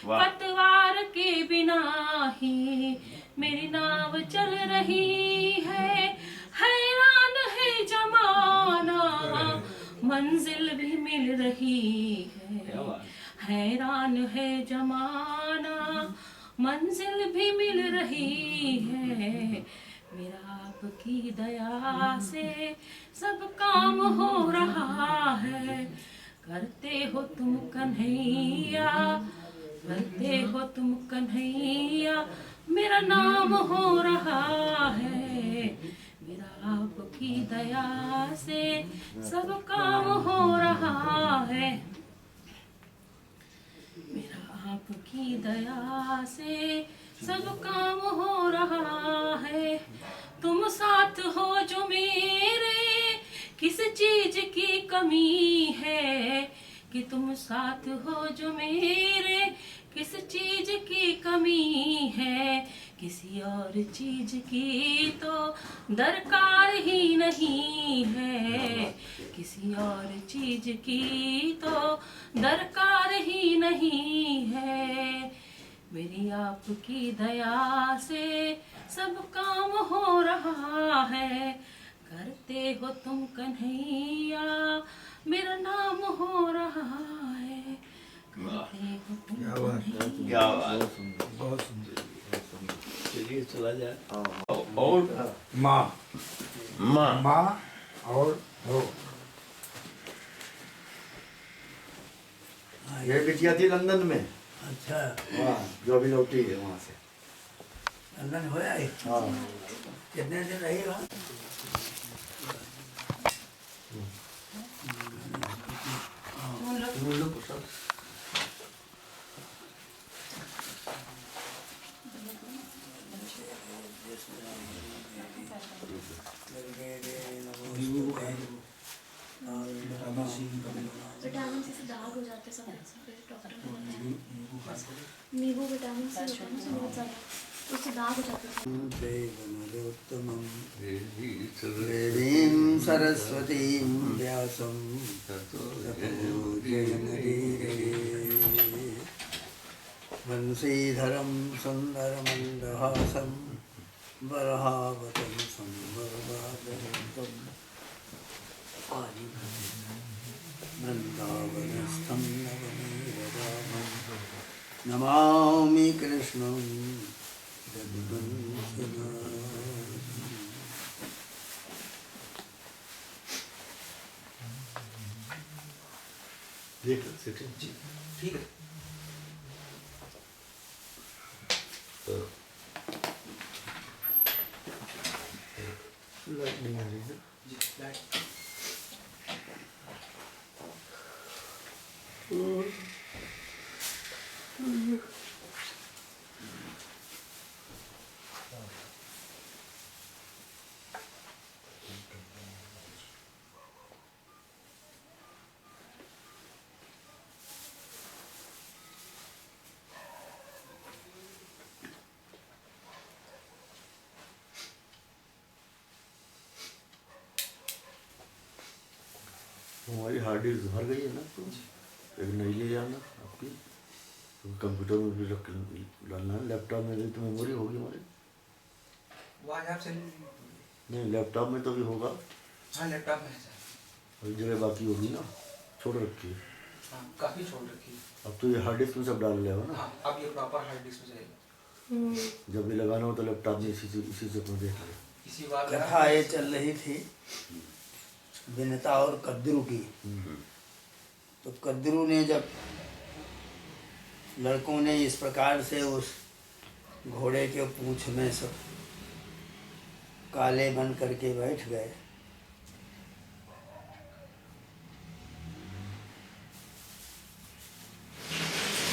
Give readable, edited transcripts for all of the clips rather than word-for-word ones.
पतवार के बिना ही मेरी नाव चल रही है। हैरान है जमाना मंजिल भी मिल रही है। हैरान है जमाना मंजिल भी मिल रही है। मेरा आपकी दया से सब काम हो रहा है। करते हो तुम कन्हैया, करते हो तुम कन्हैया, मेरा नाम हो रहा है। मेरा आपकी दया से सब काम हो रहा है। मेरा आपकी दया से सब काम हो रहा है। तुम साथ हो जो मेरे, किस चीज की कमी है। कि तुम साथ हो जो मेरे, किस चीज की कमी है। किसी और चीज की तो दरकार ही नहीं है। किसी और चीज की तो दरकार ही नहीं है। मेरी आपकी दया से सब काम हो रहा है। करते हो तुम कन्हैया, मेरा नाम हो रहा है। करते हो तुम कन्हैया। क्या बात, बहुत सुंदर। चलिए चला जाए। और माँ माँ माँ और हो। ये बिटिया थी लंदन में, अच्छा, वहाँ जो अभी लौटी है वहाँ से। लंदन हो आए? हाँ, कितने दिन रही वहाँ? विटामिन सी से दाग हो जाते सब, डॉक्टर ने बताया। नींबू विटामिन सी होता है ना बहुत ज़्यादा, तो उससे दाग हो जाते हैं। देवीं सरस्वतीं व्यासं वंशीधरं सुन्दरमन्दहासं वरहावतं संवर्धयन्तं वृन्दावनस्थं नवनीतरामं नमामि कृष्णं जगद्वंशनाथम्। देख सकते जी, ठीक है। लाइट नहीं आ रही है जी, लाइट। हमारी हार्ड डिस्क भर गई है ना, तो एक नई ले जाना आपकी। तो कंप्यूटर में भी रख डालना है। लैपटॉप में भी तो मेमोरी होगी हमारी। नहीं, लैपटॉप में तो भी होगा। हाँ, लैपटॉप में है सर। और जगह बाकी होगी ना, छोड़ रखी है। हाँ, काफ़ी छोड़ रखी है। अब तो ये हार्ड डिस्क में सब डाल लिया हो ना। हाँ, अब ये प्रॉपर हार्ड डिस्क में जाएगा। जब भी लगाना हो तो लैपटॉप में इसी से अपना देख ले। इसी बार कथा ये चल रही थी विनता और कद्रू की। तो कद्रू ने जब लड़कों ने इस प्रकार से उस घोड़े के पूंछ में सब काले बन करके बैठ गए,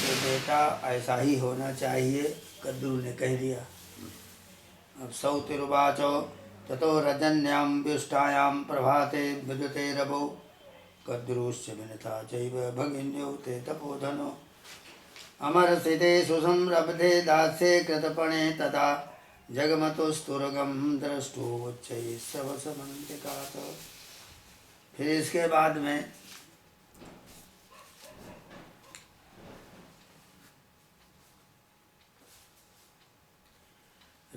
तो बेटा ऐसा ही होना चाहिए, कद्रू ने कह दिया। अब सौतिरुवाचो ततो रजन्यां व्युष्टायां प्रभाते विद्युते रवो कद्रुश्च विनता चैव भगिन्यो ते तपोधनो अमरसिते सुसंरब्धे दास्ये कृतपणे तथा जगमतुस्तुर्गं द्रष्टुवच्चैः सवसमन्तिकात्। फिर इसके बाद में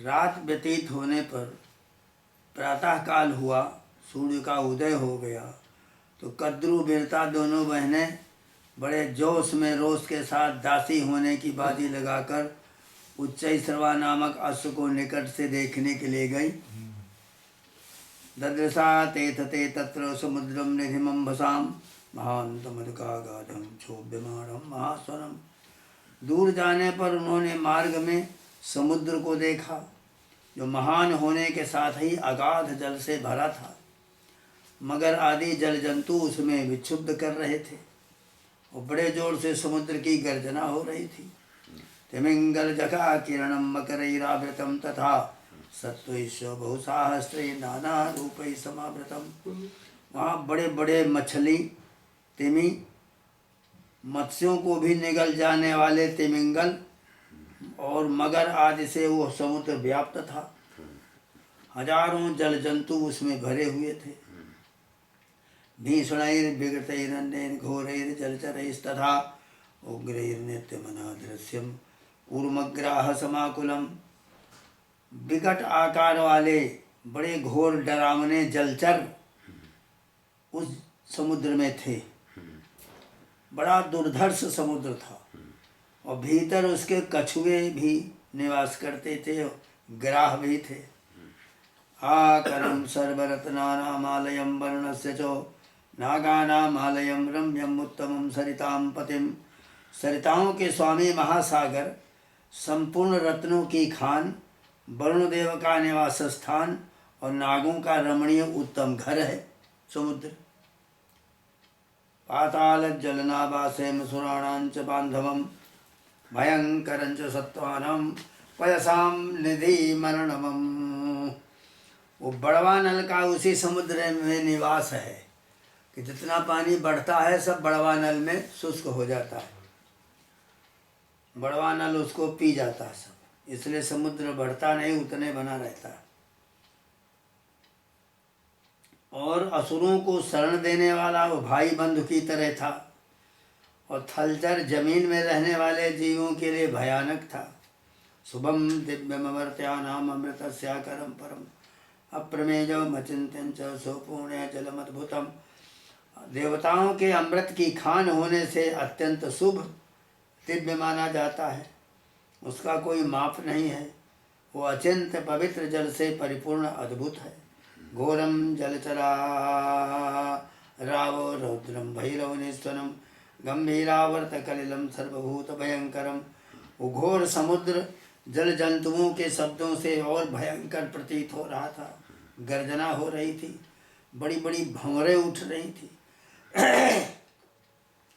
रात व्यतीत होने पर प्रातः काल हुआ, सूर्य का उदय हो गया, तो कद्रू बिरता दोनों बहनें बड़े जोश में रोष के साथ दासी होने की बाजी लगाकर उच्चैश्रवा नामक अश्व को निकट से देखने के लिए गई। ददृशा तेथते तत्र समुद्रम निधिमंभसाम महान्तमदकागाधम क्षोभ्यमाणम महास्वरम। दूर जाने पर उन्होंने मार्ग में समुद्र को देखा, जो महान होने के साथ ही अगाध जल से भरा था। मगर आदि जल जंतु उसमें विक्षुब्ध कर रहे थे और बड़े जोर से समुद्र की गर्जना हो रही थी। तिमिंगल जखा किरणम मकरैरावृतम तथा सत्वैश्व बहुसाहस्रे नाना रूपै समावृतम। वहाँ बड़े बड़े मछली तिमी, मत्स्यों को भी निगल जाने वाले तिमिंगल और मगर आदि से वो समुद्र व्याप्त था। हजारों जल जंतु उसमें भरे हुए थे। भीषणैर विगतैरन्यैर घोरैर जलचरैस्तथा उग्रैर्नित्यमना दृश्यम कूर्मग्राह समाकुलम। विकट आकार वाले बड़े घोर डरावने जलचर उस समुद्र में थे। बड़ा दुर्धर्ष समुद्र था और भीतर उसके कछुए भी निवास करते थे, ग्राह भी थे। आकरम सर्वरत्नानामालयम वर्णस्य चो नागानामालयम रम्यम उत्तमम सरिताम पतिम। सरिताओं के स्वामी महासागर, संपूर्ण रत्नों की खान, वरुणदेव का निवास स्थान और नागों का रमणीय उत्तम घर है समुद्र। पाताल जलनावासेम सुराणांच बांधवम भयंकरंच सत्वानम पयसाम निधि मरणमम। वो बड़वा नल का उसी समुद्र में निवास है कि जितना पानी बढ़ता है सब बड़वा नल में शुष्क हो जाता है। बड़वा नल उसको पी जाता है सब, इसलिए समुद्र बढ़ता नहीं, उतने बना रहता है। और असुरों को शरण देने वाला वो भाई बंधु की तरह था और थलचर जमीन में रहने वाले जीवों के लिए भयानक था। शुभम दिव्यमर्त्यानाम अमृतस्याकरम परम अप्रमेयम अचिंत्यं च सोपुण्य जलमद्भुतम। देवताओं के अमृत की खान होने से अत्यंत शुभ दिव्य माना जाता है, उसका कोई माप नहीं है। वो अचिंत्य पवित्र जल से परिपूर्ण अद्भुत है। घोरम जलचरा रावो रौद्रम भैरवनेश्वरम गंभीरावर्त कलिलम सर्वभूत भयंकरम। वो घोर समुद्र जल जंतुओं के शब्दों से और भयंकर प्रतीत हो रहा था। गर्जना हो रही थी, बड़ी बड़ी भंवरें उठ रही थी।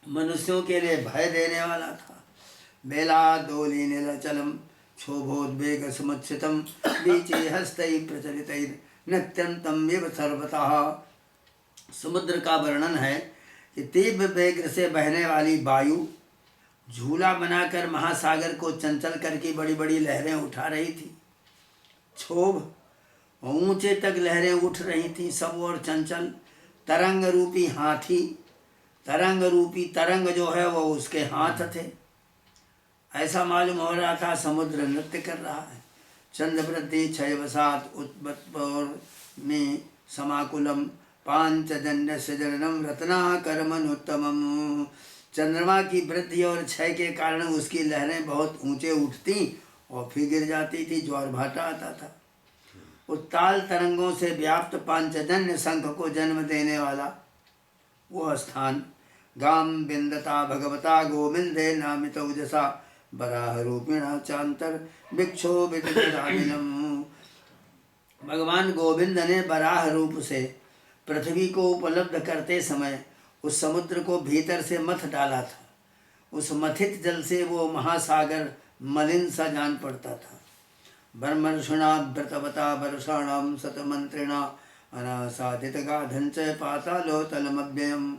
मनुष्यों के लिए भय देने वाला था। बेला दोली नीलचलम क्षोभोद्वेग समुच्छितम बीचे हस्तै प्रचलितैर नित्यंतम एव सर्वतः। समुद्र का वर्णन है कि तीव्र वेग से बहने वाली वायु झूला बनाकर महासागर को चंचल करके बड़ी बड़ी लहरें उठा रही थी। क्षोभ, ऊंचे तक लहरें उठ रही थी सब और चंचल। तरंग रूपी हाथी, तरंग रूपी तरंग जो है वो उसके हाथ थे। ऐसा मालूम हो रहा था समुद्र नृत्य कर रहा है। चंद्रवृद्धि क्षयवसात उत्पत्पर में समाकुलम पांचजन्य सजनम रत्नाकरमनुत्तमम। चंद्रमा की वृद्धि और क्षय के कारण उसकी लहरें बहुत ऊंचे उठती और फिर गिर जाती थी, ज्वार भाटा आता था। उत्ताल तरंगों से व्याप्त पांचजन्य शंख को जन्म देने वाला वह स्थान गाम बिंदता भगवता गोविंदे नामित उजसा बराह रूपिणा चांतर विक्षोभितम। भगवान गोविंद ने बराह रूप से पृथ्वी को उपलब्ध करते समय उस समुद्र को भीतर से मथ डाला था। उस मथित जल से वो महासागर मलिन सा जान पड़ता था। ब्रह्मर्षिणा व्रतवता वर्षाणाम सतमंत्रिणा अनासादित गाधंच पातालोतलमव्ययम्।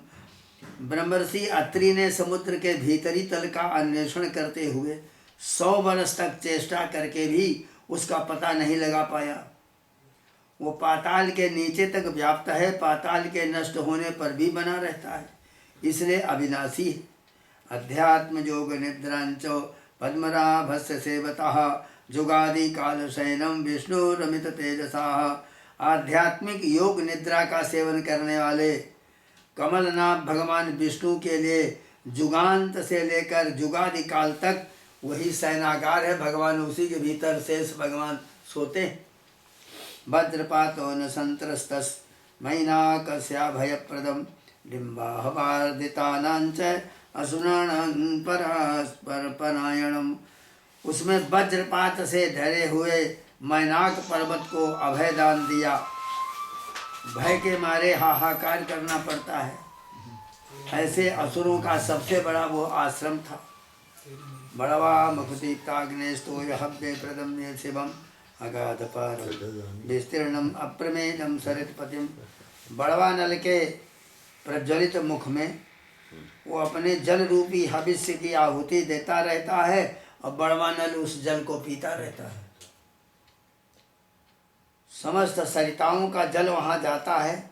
ब्रह्मर्षि अत्रि ने समुद्र के भीतरी तल का अन्वेषण करते हुए 100 वर्ष तक चेष्टा करके भी उसका पता नहीं लगा पाया। वो पाताल के नीचे तक व्याप्त है, पाताल के नष्ट होने पर भी बना रहता है, इसलिए अविनाशी है। अध्यात्म योग निद्रांचो पद्मराभस्य सेवतः जुगादि काल शयनम विष्णु रमित तेजसा। आध्यात्मिक योग निद्रा का सेवन करने वाले कमलनाथ भगवान विष्णु के लिए जुगांत से लेकर जुगादि काल तक वही शयनागार है भगवान, उसी के भीतर शेष भगवान सोते हैं। वज्रपातो न संत्रस्तस मैनाकस्या भयप्रदम डिम्बाहवार्दितानांच असुराणां परस्परपरायणम। उसमें वज्रपात से धरे हुए मैनाक पर्वत को अभय दान दिया। भय के मारे हाहाकार करना पड़ता है, ऐसे असुरों का सबसे बड़ा वो आश्रम था। बड़वा मुखदीप्ताग्नेस्तो हव्य प्रदम्य शिवम अगाध पार विस्तीर्णम अप्रमेयम सरितपतिम। बड़वा नल के प्रज्वलित मुख में वो अपने जल रूपी हविष्य की आहुति देता रहता है और बड़वा नल उस जल को पीता रहता है। समस्त सरिताओं का जल वहाँ जाता है,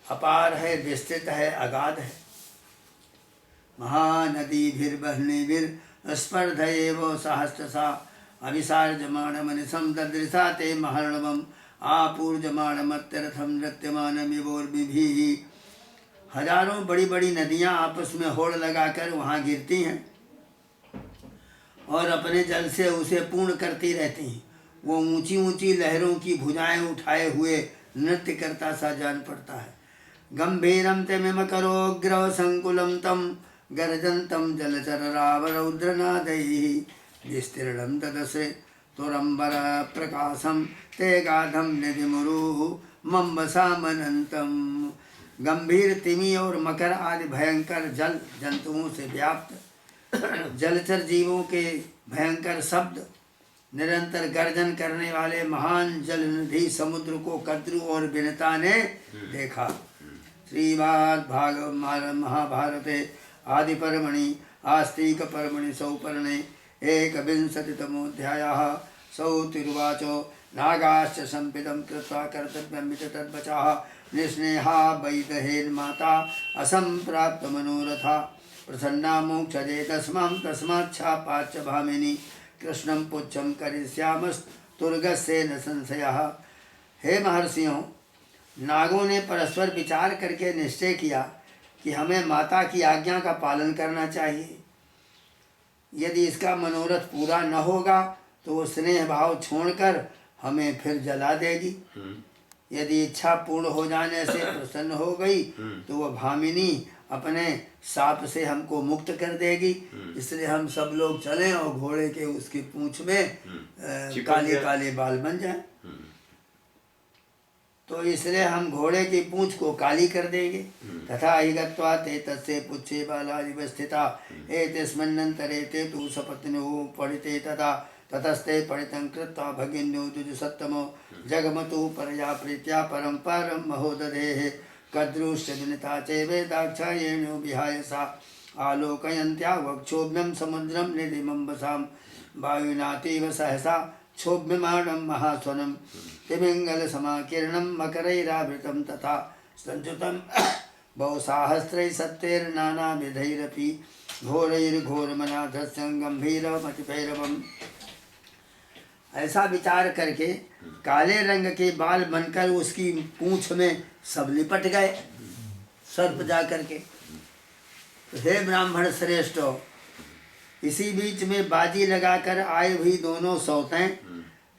अपार है, विस्तृत है, अगाध है। महानदी भीर बहने भीर स्पर्धयेव सहस्रसा अभिसार्जमाण मनिषम ददृशा ते महर्णवम आपूर्जमाण मत्यरथम नृत्यमानमिवोर्विभिः। हजारों बड़ी बड़ी नदियाँ आपस में होड़ लगाकर वहाँ गिरती हैं और अपने जल से उसे पूर्ण करती रहती हैं। वो ऊंची ऊंची लहरों की भुजाएं उठाए हुए नृत्य करता सा जान पड़ता है। गंभीरम ते मिमकरोग्रव संकुलम तम गर्जन्तम जलचर रावरौद्रनादैः विस्तीर्णं तदसे तुरंबर प्रकाशम ते गाधम निधिमुरुः मम्बसामनंतम। गंभीर तिमी और मकर आदि भयंकर जल जंतुओं से व्याप्त जलचर जीवों के भयंकर शब्द, निरंतर गर्जन करने वाले महान जल निधि समुद्र को कद्रु और विनता ने देखा। श्रीमद्भागवते महाभारते आदि पर्वणि आस्तिक पर्वणि सौपर्णे एकविंशतितमोऽध्यायः। सौतिरुवाचो नागाश्च संपिदं कृत्वा कर्तव्यमिति तद्वचः निस्नेहा वैदहेन्माता असंप्राप्त मनोरथा प्रसन्ना मोक्षदे तस्माच्छापाच्च भामिनी कृष्णं पुच्छं करिष्यामस्तुर्गस्य न संशयः। हे महर्षियों, नागों ने परस्पर विचार करके निश्चय किया कि हमें माता की आज्ञा का पालन करना चाहिए। यदि इसका मनोरथ पूरा न होगा तो वो स्नेह भाव छोड़कर हमें फिर जला देगी। यदि इच्छा पूर्ण हो जाने से प्रसन्न हो गई तो वह भामिनी अपने साप से हमको मुक्त कर देगी। इसलिए हम सब लोग चलें और घोड़े के उसकी पूंछ में काले काले बाल बन जाएं। तो इसलिए हम घोड़े की पूंछ को काली कर देंगे। तथा हि गत्वा ते तस्य पुच्छे बालादिवस्थिता एतस्मिन्नन्तरे ते तु सपत्न्युः पठिते तथा ततस्ते पठितं कृत्वा भगिन्यो द्विजसत्तमो जगमतु परया प्रीत्या परं परं महोदधेः कद्रुश्च विनिता चेवेदाक्षायेणो विहाय सा आलोकयन्त्या वक्षोभ्यं समुद्रं निधिमम्बसां वायुनातीव सहसा क्षोभ्यमाणं महास्वनं तिमिङ्गलसमाकीर्णं मकरैरावृतं तथा सञ्जुतं बहुसाहस्रैः सत्यैर्नानाविधैरपि घोरैर्घोरमनाथस्यं गम्भीरमतिभैरवम्। ऐसा विचार करके काले रंग के बाल बनकर उसकी पूंछ में सब लिपट गए, सर्प जा करके। तो हे ब्राह्मण श्रेष्ठ, इसी बीच में बाजी लगाकर आए हुई दोनों सौतें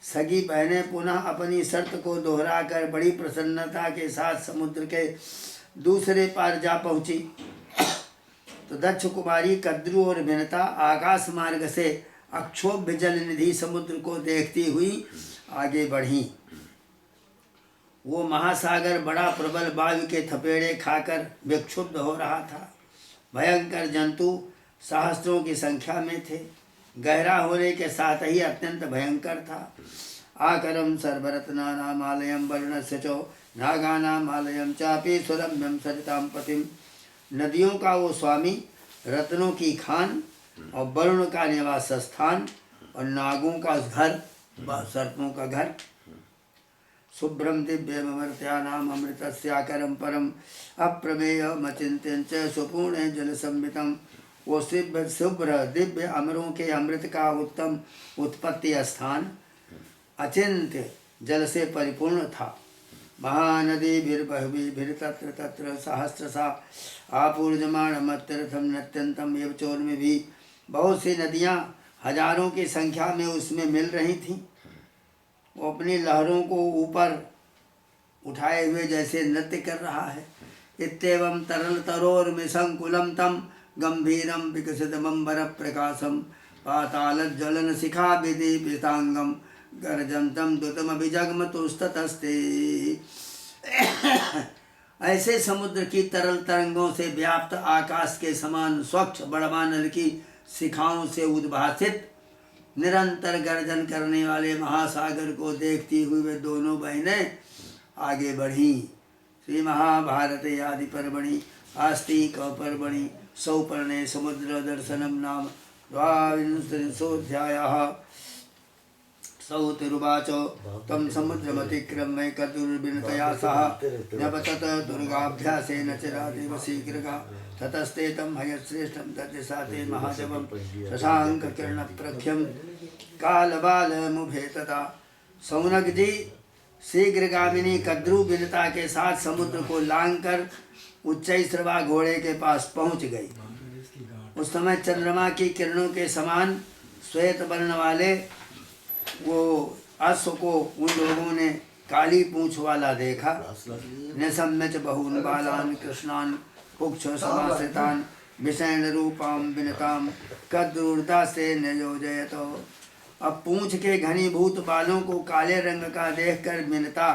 सगी बहनें पुनः अपनी शर्त को दोहराकर बड़ी प्रसन्नता के साथ समुद्र के दूसरे पार जा पहुंची। तो दक्ष कुमारी कद्रु और विनता आकाश मार्ग से अक्षोभ्य जल निधि समुद्र को देखती हुई आगे बढ़ी। वो महासागर बड़ा प्रबल वायु के थपेड़े खाकर विक्षुब्ध हो रहा था। भयंकर जंतु सहस्त्रों की संख्या में थे। गहरा होने के साथ ही अत्यंत भयंकर था। आकरम सर्वरत्नानामालयम वर्णस्य चो नागानामालयम चापि सुरम्यम सरिताम पतिम। नदियों का वो स्वामी, रत्नों की खान और वरुण का निवास स्थान और नागों का घर, सर्पों का घर। शुभ्रम दिव्यमर्त्यानाम अमृतस्याकरम परम अप्रमेयमचिन्त्यं च सुपूर्णे जलसंवितं वो शुभ्र दिव्य अमरों के अमृत का उत्तम उत्पत्ति स्थान अचिंत्य जल से परिपूर्ण था। महानदी भीर तत्र तत्र सहस्रशा आपूर्जमाणमत्यर्थम नत्यंतम एव चोर में भी बहुत सी नदियाँ हजारों की संख्या में उसमें मिल रही थीं। वो अपनी लहरों को ऊपर उठाए हुए जैसे नृत्य कर रहा है। इत्येवं तरल तरोर मिसंकुलम तम गंभीरम विकसितमंबर प्रकाशम पाताल ज्वलन शिखा विदीपितांगम गर्जंतम दुतम अभिजगमतुस्ततस्ते। ऐसे समुद्र की तरल तरंगों से व्याप्त आकाश के समान स्वच्छ बड़वानल की शिखाओं से उद्भासित निरंतर गर्जन करने वाले महासागर को देखती हुई वे दोनों बहनें आगे बढ़ी। श्री महाभारत आदि पर्वणि आस्तिक पर्वणि सौपर्णे समुद्र दर्शनम नाम द्वाविंशोऽध्यायः। सौतिरुवाच तम समुद्रमतिक्रम्य कदुर्विनतया सह न्यपतत दुर्गाभ्यासेन चिरादेव शीघ्रगा ततस्ते तम हयश्रेष्ठं ददृशा ते महादेवं शशाङ्ककिरणप्रख्यं कालबालमुभे तदा। सौनक जी शीघ्रगामिनी कद्रु विनता के साथ समुद्र को लांघकर उच्चैश्रवा घोड़े के पास पहुंच गई। उस समय चंद्रमा की किरणों के समान श्वेत वर्ण वाले वो अश्व को उन लोगों ने काली पूंछ वाला देखा। निशम्य बहून बालान कृष्णान पुक्ष समाश्रितान विषैण रूपाम विनताम कद्रूरता से नियोजयत। अब पूंछ के घनीभूत बालों को काले रंग का देखकर विनता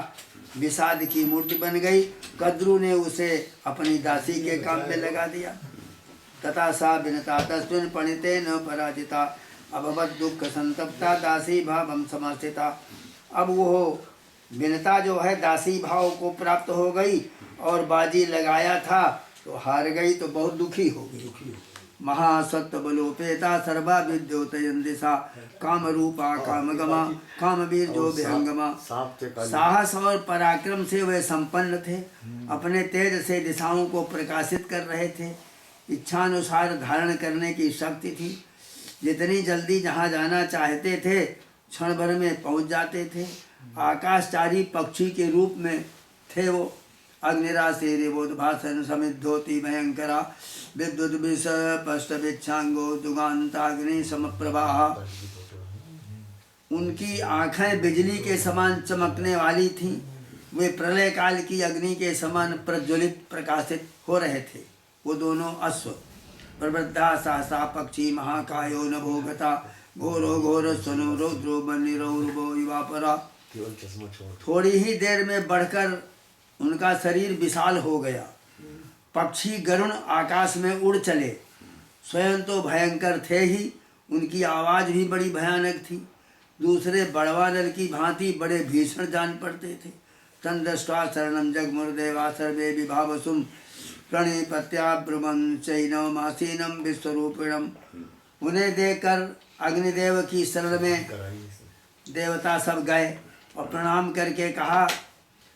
विषाद की मूर्ति बन गई। कद्रू ने उसे अपनी दासी के काम में लगा दिया। तथा सा विनता तस्मिन् पणिते न पराजिता अभवत दुख संतप्ता दासी भावम समास्थिता। अब वो विनता जो है दासी भाव को प्राप्त हो गई और बाजी लगाया था तो हार गई तो बहुत दुखी हो गई। महासत्व बलोपेता सर्वा विद्योतयन दिशा काम रूपा कामगमा कामवीर जो विहंगमा। साहस और पराक्रम से वे संपन्न थे। अपने तेज से दिशाओं को प्रकाशित कर रहे थे। इच्छानुसार धारण करने की शक्ति थी। जितनी जल्दी जहाँ जाना चाहते थे क्षण भर में पहुँच जाते थे। आकाशचारी पक्षी के रूप में थे वो। अग्निराशि रेवोद्भासन समिद्धोति भयंकरा विद्युत विष पष्ट विच्छांगो दुगांताग्नि समप्रवाह। उनकी आंखें बिजली के समान चमकने वाली थीं। वे प्रलय काल की अग्नि के समान प्रज्वलित प्रकाशित हो रहे थे। वो दोनों अश्व प्रवृद्धा सहसा पक्षी महाकायो नभोगता घोरो घोर सुनो रौद्रो बनिरो युवापरा। थोड़ी ही देर में बढ़कर उनका शरीर विशाल हो गया। पक्षी गरुण आकाश में उड़ चले। स्वयं तो भयंकर थे ही, उनकी आवाज़ भी बड़ी भयानक थी। दूसरे बड़वानल की भांति बड़े भीषण जान पड़ते थे। तंदृष्ट्वा शरणम जगमुर्देवा सर्वे विभावसुम प्रणिपत्याब्रुवं चैनमासीनं विश्वरूपिणम। उन्हें देखकर अग्निदेव की शरण में देवता सब गए और प्रणाम करके कहा,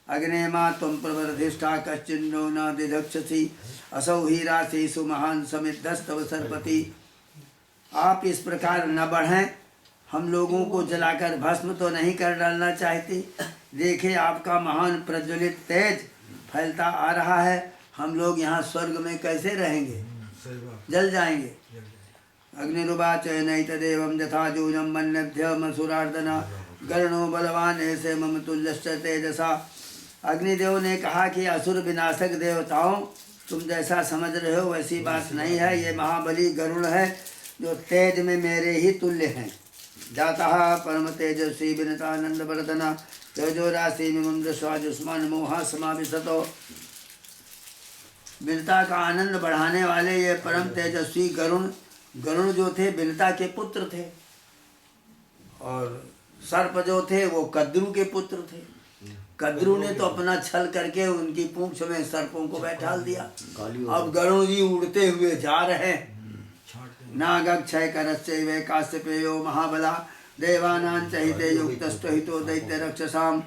अग्ने माँ तुम प्रवर्धिष्ठा कश्चिन्नो न दिधक्षसी असौ ही राशिषु महान समिद्धस्तव सरपति। आप इस प्रकार न बढ़ें, हम लोगों को जलाकर भस्म तो नहीं कर डालना चाहते। देखे आपका महान प्रज्वलित तेज फैलता आ रहा है। हम लोग यहाँ स्वर्ग में कैसे रहेंगे, जल जाएंगे। अग्निरुवाच नैतदेवं यथा जूजं मन्यध्यमसुरार्दना गरुणो बलवान ऐसे मम तुल्यश्च तेजसा। अग्निदेव ने कहा कि असुर विनाशक देवताओं, तुम जैसा समझ रहे हो वैसी बात नहीं है। ये महाबली गरुण है जो तेज में मेरे ही तुल्य हैं। जाता परम तेजस्वी विनतानंद वर्धना तेजो राशि मिमं दृष्ट्वा जुष्मान मोहा समाविशतो। विनता का आनंद बढ़ाने वाले ये परम तेजस्वी गरुण जो थे विनता के पुत्र थे। और सर्प जो थे वो कद्रू के पुत्र थे। कद्रू ने तो अपना छल करके उनकी पूंछ में सर्पों को बैठाल दिया। अब गरुण जी उड़ते हुए जा रहे हैं। नागक्षय करश्चैव काश्यपेयो महाबला देवानां चहिते युक्तस्तो हितो दैत्य रक्षसाम।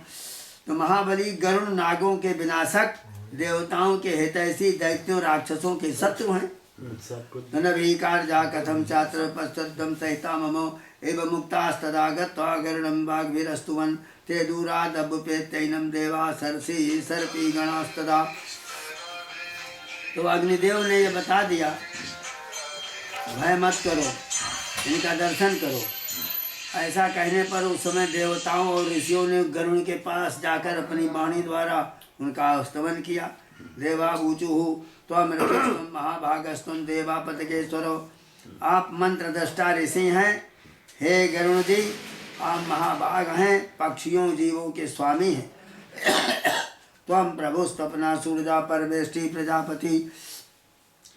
तो महाबली गरुण नागों के विनाशक, देवताओं के हितैषी, दैत्यों राक्षसों के शत्रु हैं। सबको ननवीकार्या कथं चात्र पश्चद्दं सहिता ममो एव मुक्तास्तदा गत्वा गरुडं वाग्भिरस्तुवन् ते दूरादभ्युपेत्यैनं देवा सरसी सर्पी गणास्तदा। तो अग्निदेव ने ये बता दिया, भय मत करो, इनका दर्शन करो। ऐसा कहने पर उस समय देवताओं और ऋषियों ने गरुड़ के पास जाकर अपनी वाणी द्वारा उनका स्तवन किया। देवावूचुः त्वं ऋषिस्त्वं महाभागस्त्वं देवापतकेश्वरो। आप मंत्र दृष्टा ऋषि हैं, हे गरुड़ जी आप महाभाग हैं, पक्षियों जीवों के स्वामी हैं। त्वं प्रभुस्त्वपना सूर्या परमेष्टि प्रजापति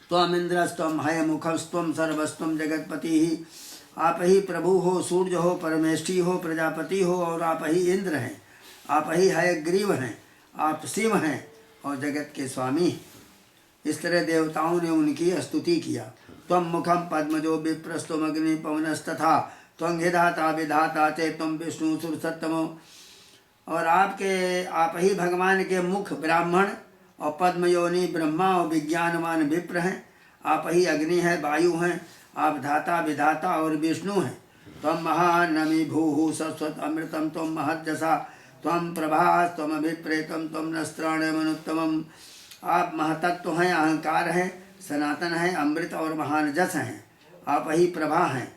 त्वं इंद्रस्त्वं हयमुखस्त्वं सर्वस्त्वं जगतपति। आप ही प्रभु हो, सूर्य हो, परमेष्टि हो, प्रजापति हो और आप ही इंद्र हैं। आप ही हयग्रीव हैं, आप शिव हैं और जगत के स्वामी हैं। इस तरह देवताओं ने उनकी स्तुति किया। त्वं मुखम पद्मजो विप्रस्तुम अग्नि पवनस्तथा त्वं हिदाता विधाता चे त्वं विष्णु सुरसत्तमो। और आप ही भगवान के मुख ब्राह्मण और पद्मयोनि ब्रह्मा और विज्ञानवान विप्र हैं। आप ही अग्नि है, वायु हैं, आप धाता विधाता और विष्णु हैं। त्वं महानमी भूः सरस्वत अमृतम त्वं महज्जसा त्वं प्रभा त्वं अभिप्रेतम त्वं नस्त्राण्यमनुत्तमम्। आप महतत्व हैं, अहंकार हैं, सनातन हैं, अमृत और महान जस हैं। आप ही प्रभा हैं,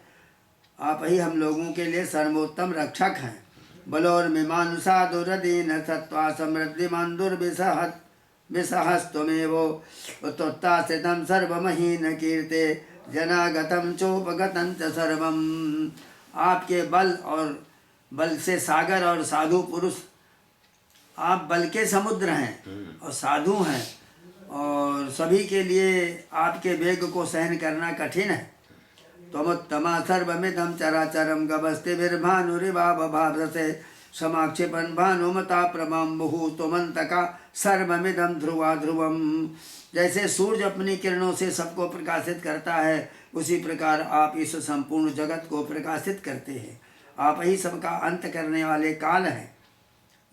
आप ही हम लोगों के लिए सर्वोत्तम रक्षक हैं। बलोर्मिमानुषा दुरदीन सत्वा समृद्धिमान दुर्विसहत विसहस्त्वमेवो उत्तोत्तासितं सर्वमहीन कीर्ते जनागतम चोपगतं च सर्वम। आपके बल से सागर और साधु पुरुष, आप बल के समुद्र हैं और साधु हैं और सभी के लिए आपके वेग को सहन करना कठिन है। त्वमुत्तमा सर्वमिदं चराचरं गभस्तिभिर्भानुरिवा बभावसे समाक्षेपन् भानुमता प्रमां बहु त्वमन्तका सर्वमिदं ध्रुवा ध्रुवम। जैसे सूर्य अपनी किरणों से सबको प्रकाशित करता है, उसी प्रकार आप इस संपूर्ण जगत को प्रकाशित करते हैं। आप ही सबका अंत करने वाले काल हैं।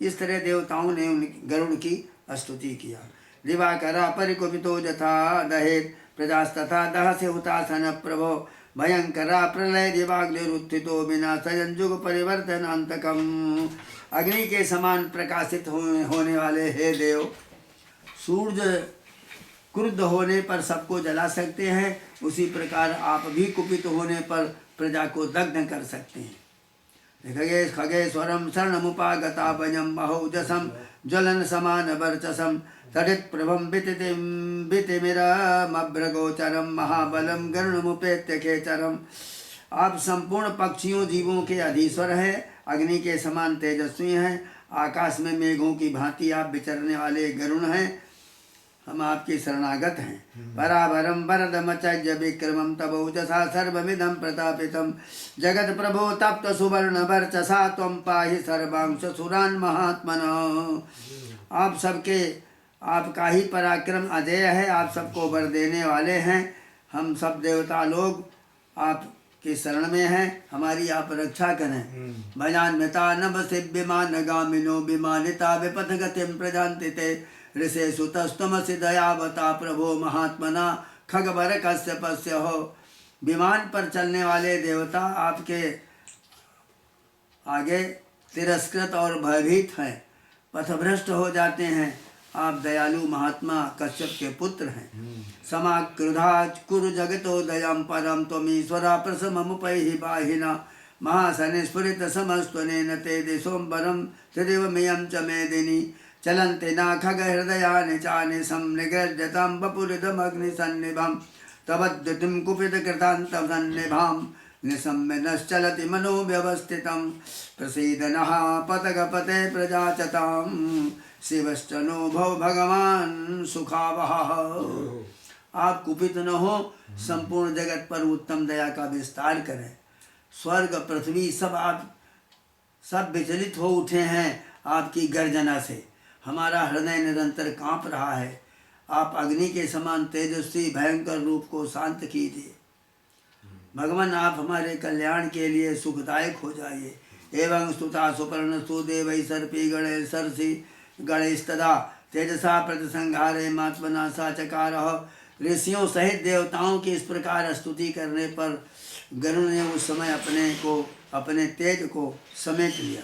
इस तरह देवताओं ने गरुड़ की स्तुति किया। दिवाकरा परिकुपितो यथा दहेत प्रजास्तथा दहसे हुतासन प्रभो भयंकरा प्रलय दिवाग्निरुत्थितो विनाशयन् युग परिवर्तन अंतकम। अग्नि के समान प्रकाशित होने वाले हे देव, सूर्य क्रुद्ध होने पर सबको जला सकते हैं, उसी प्रकार आप भी कुपित होने पर प्रजा को दग्ध कर सकते हैं। खगेश्वरम शरणमुपागता वयम बहुजसम ज्वलन समान वर्चसम तडित प्रभम वितिमिरमभ्रगोचरम महाबलम गरुड़मुपेत्य खेचरम। आप संपूर्ण पक्षियों जीवों के अधीश्वर हैं, अग्नि के समान तेजस्वी हैं, आकाश में मेघों की भांति आप विचरने वाले गरुड़ हैं। हम आपकी शरणागत हैं। परावरम वरदमचर्य विक्रमम तबोजसा सर्वमिदं प्रतापितम जगत प्रभो तप्त सुवर्ण वर्चसा त्वं पाहि सर्वांश सुरान महात्मना। आप सबके, आपका ही पराक्रम अजेय है, आप सबको वर देने वाले हैं। हम सब देवता लोग आपकी शरण में हैं, हमारी आप रक्षा करें। भजान्विता नभ शिव्यमान गामिनो विमानिता विपथ गतिम प्रजान्ति ते ऋषे सुतस्तमसि दयावता प्रभो महात्मना खगवर कश्यपस्य हो। विमान पर चलने वाले देवता आपके आगे तिरस्कृत और भयभीत हैं, पथभ्रष्ट हो जाते हैं। आप दयालु महात्मा कश्यप के पुत्र हैं। समाक्रुधा कुरु जगतो दयम परम त्वमीश्वरा प्रसममुपैहि बाहिना महासनिस्फुरित समस्त्वनेन ते दिशोम्बरम त्रिदिवमयं च मेदिनी चलन्ति न खग हृदयानि चानि संनिगृह्यतां वपुरिदमग्निसन्निभं तवद्युतिं कुपितकृतान्तं सन्निभां निशम्य नश्चलति मनो व्यवस्थितं प्रसीद नः पतगपते प्रजाचतां शिवश्च नो भव भगवान सुखावहः। आप कुपित न हो, संपूर्ण जगत पर उत्तम दया का विस्तार करें। स्वर्ग पृथ्वी सब विचलित हो उठे हैं आपकी गर्जना से। हमारा हृदय निरंतर कांप रहा है। आप अग्नि के समान तेजस्वी भयंकर रूप को शांत कीजिए। भगवान आप हमारे कल्याण के लिए सुखदायक हो जाइए। एवं स्तुता सुपर्ण सुदेवै सर्पी गणेश सरसी गणेश तदा तेजसा प्रतिसंहारे मात्मना सा चकारः ऋषियों सहित देवताओं की इस प्रकार स्तुति करने पर गरुड़ ने उस समय अपने तेज को समेट लिया।